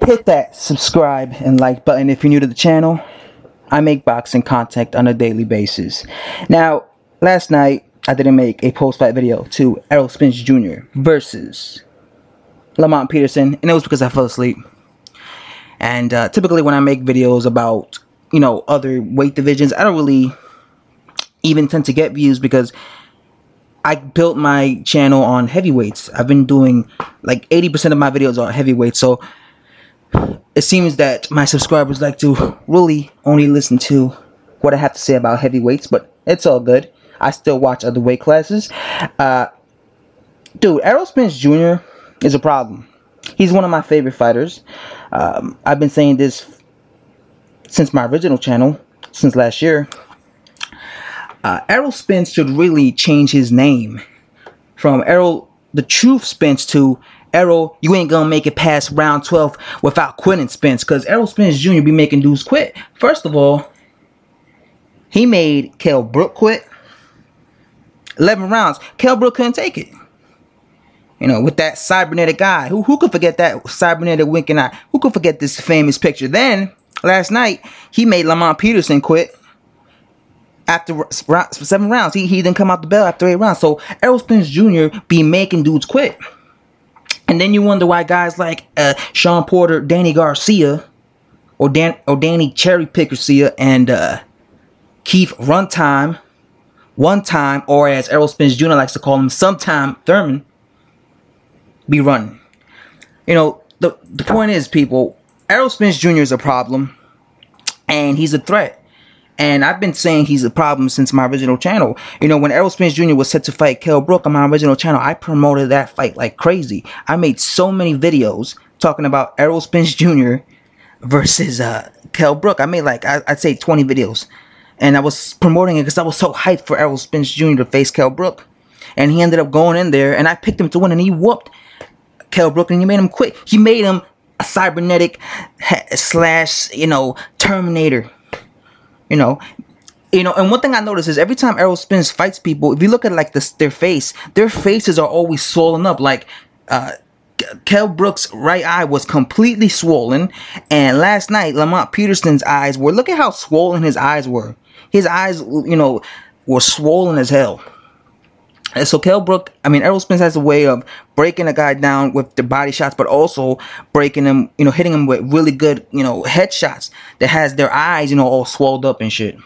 hit that subscribe and like button if you're new to the channel. I make boxing content on a daily basis. Now, last night I didn't make a post-fight video to Errol Spence Jr. versus Lamont Peterson, and it was because I fell asleep. And typically when I make videos about, you know, other weight divisions, I don't really even tend to get views because I built my channel on heavyweights. I've been doing like 80% of my videos are heavyweights, so it seems that my subscribers like to really only listen to what I have to say about heavyweights, but it's all good. I still watch other weight classes. Dude, Errol Spence Jr. is a problem. He's one of my favorite fighters. I've been saying this since my original channel, since last year. Errol Spence should really change his name from Errol the Truth Spence to Errol, you ain't gonna make it past round 12 without quitting Spence, because Errol Spence Jr. be making dudes quit. First of all, he made Brook quit. 11 rounds. Brook couldn't take it. You know, with that cybernetic eye. Who could forget that cybernetic winking eye? Who could forget this famous picture? Then, last night, he made Lamont Peterson quit. After 7 rounds, he didn't come out the bell after 8 rounds. So Errol Spence Jr. be making dudes quit. And then you wonder why guys like Sean Porter, Danny Garcia, or Danny Cherry Pick Garcia, and Keith Runtime, One Time, or as Errol Spence Jr. likes to call him, Sometime Thurman, be running. You know, the point is, people, Errol Spence Jr. is a problem, and he's a threat. And I've been saying he's a problem since my original channel. You know, when Errol Spence Jr. was set to fight Brook on my original channel, I promoted that fight like crazy. I made so many videos talking about Errol Spence Jr. versus Brook. I made like, I'd say 20 videos. And I was promoting it because I was so hyped for Errol Spence Jr. to face Brook. And he ended up going in there, and I picked him to win, and he whooped Brook, and he made him quit. He made him a cybernetic / you know, Terminator. You know, and one thing I notice is every time Errol Spence fights people, if you look at like their faces are always swollen up. Like Brook's right eye was completely swollen, and last night Lamont Peterson's eyes were. Look at how swollen his eyes were. His eyes, you know, were swollen as hell. And so Errol Spence has a way of breaking a guy down with the body shots, but also breaking him, you know, hitting him with really good, you know, headshots that has their eyes, you know, all swelled up and shit.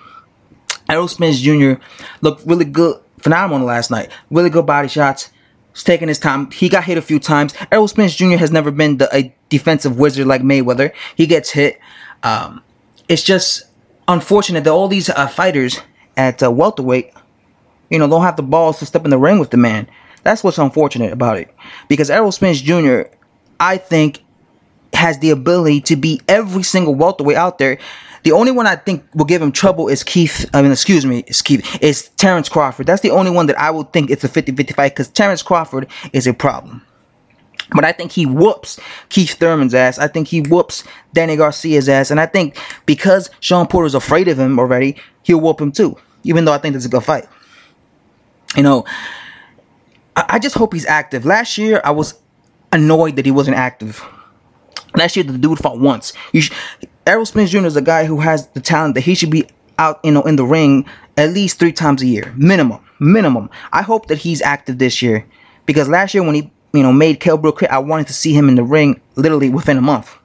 Errol Spence Jr. looked really good, phenomenal last night. Really good body shots. He's taking his time. He got hit a few times. Errol Spence Jr. has never been a defensive wizard like Mayweather. He gets hit. It's just unfortunate that all these fighters at welterweight, you know, don't have the balls to step in the ring with the man. That's what's unfortunate about it. Because Errol Spence Jr., I think, has the ability to beat every single welterweight out there. The only one I think will give him trouble is Terrence Crawford. That's the only one that I would think it's a 50-50 fight, because Terrence Crawford is a problem. But I think he whoops Keith Thurman's ass. I think he whoops Danny Garcia's ass. And I think because Sean Porter's afraid of him already, he'll whoop him too. Even though I think that's a good fight. You know, I just hope he's active. Last year, I was annoyed that he wasn't active. Last year, the dude fought once. Errol Spence Jr. is a guy who has the talent that he should be out, you know, in the ring at least 3 times a year. Minimum. I hope that he's active this year. Because last year when he, you know, made Brook quit, I wanted to see him in the ring literally within a month.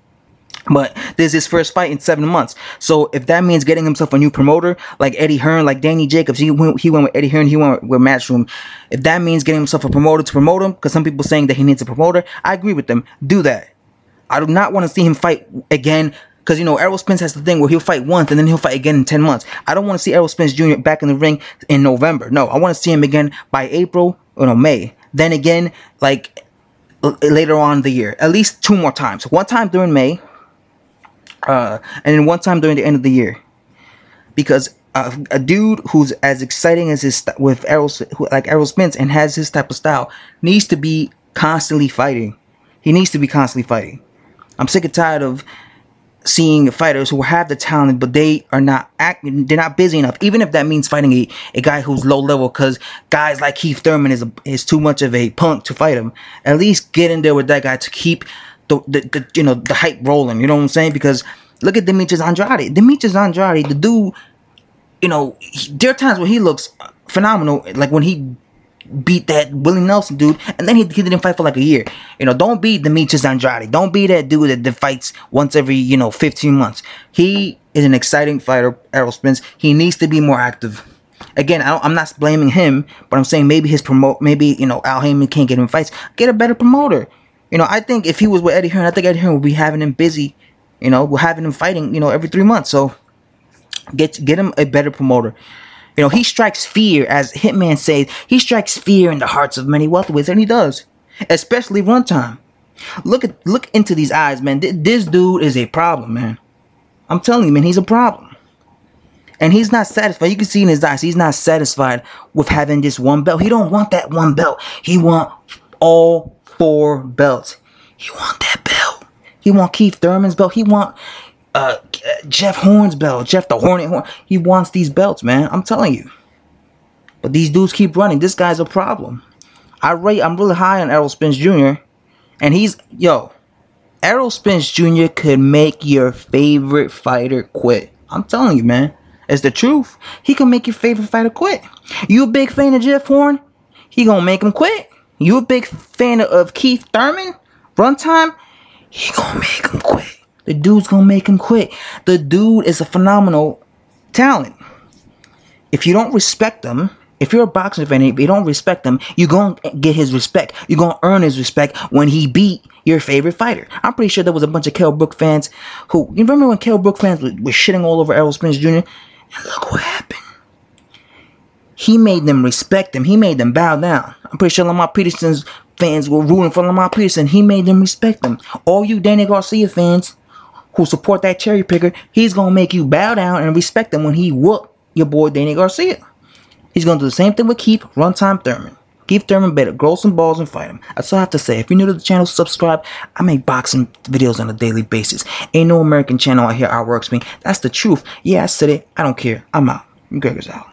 But this is his first fight in 7 months. So if that means getting himself a new promoter, like Eddie Hearn, like Danny Jacobs, he went with Eddie Hearn, he went with Matchroom. If that means getting himself a promoter to promote him, because some people saying that he needs a promoter, I agree with them. Do that. I do not want to see him fight again, because, you know, Errol Spence has the thing where he'll fight once and then he'll fight again in 10 months. I don't want to see Errol Spence Jr. back in the ring in November. No, I want to see him again by April or no, May. Then again, like later on in the year. At least 2 more times. One time during May. And then one time during the end of the year, because a dude who's as exciting as Errol Spence and has his type of style needs to be constantly fighting. He needs to be constantly fighting. I'm sick and tired of seeing fighters who have the talent, but they are not they're not busy enough. Even if that means fighting a guy who's low level, because guys like Keith Thurman is too much of a punk to fight him. At least get in there with that guy to keep the hype rolling. You know what I'm saying? Because look at Demetrius Andrade. Demetrius Andrade, the dude, there are times when he looks phenomenal, like when he beat that Willie Nelson dude, and then he didn't fight for like a year. Don't be Demetrius Andrade. Don't be that dude that fights once every 15 months. He is an exciting fighter, Errol Spence. He needs to be more active. Again, I'm not blaming him, but I'm saying maybe Al Heyman can't get him fights. Get a better promoter. I think if he was with Eddie Hearn, I think Eddie Hearn would be having him busy. We're having him fighting, every 3 months. So get him a better promoter. He strikes fear, as Hitman says. He strikes fear in the hearts of many welterweights, and he does, especially Runtime. Look into these eyes, man. This dude is a problem, man. I'm telling you, man, he's a problem. And he's not satisfied. You can see in his eyes, he's not satisfied with having this one belt. He don't want that one belt. He want all 4 belts. He want that belt. He want Keith Thurman's belt. He want Jeff Horn's belt. Jeff the Hornet Horn. He wants these belts, man. I'm telling you. But these dudes keep running. This guy's a problem. I'm really high on Errol Spence Jr. And Errol Spence Jr. could make your favorite fighter quit. I'm telling you, man. It's the truth. He can make your favorite fighter quit. You a big fan of Jeff Horn? He gonna make him quit. You a big fan of Keith Thurman? Runtime? He gonna make him quit. The dude's gonna make him quit. The dude is a phenomenal talent. If you don't respect him, if you're a boxing fan, if you don't respect him, you're gonna get his respect. You're gonna earn his respect when he beat your favorite fighter. I'm pretty sure there was a bunch of Kell Brook fans who, you remember when Kell Brook fans were shitting all over Errol Spence Jr.? And look what happened. He made them respect him. He made them bow down. I'm pretty sure Lamar Peterson's fans were rooting for Lamar Peterson. He made them respect him. All you Danny Garcia fans who support that cherry picker, he's going to make you bow down and respect him when he whoop your boy Danny Garcia. He's going to do the same thing with Keith Runtime Thurman. Keith Thurman better grow some balls and fight him. That's all I have to say. If you're new to the channel, subscribe. I make boxing videos on a daily basis. Ain't no American channel out here outworks me. That's the truth. Yeah, I said it. I don't care. I'm out. Gregor's out.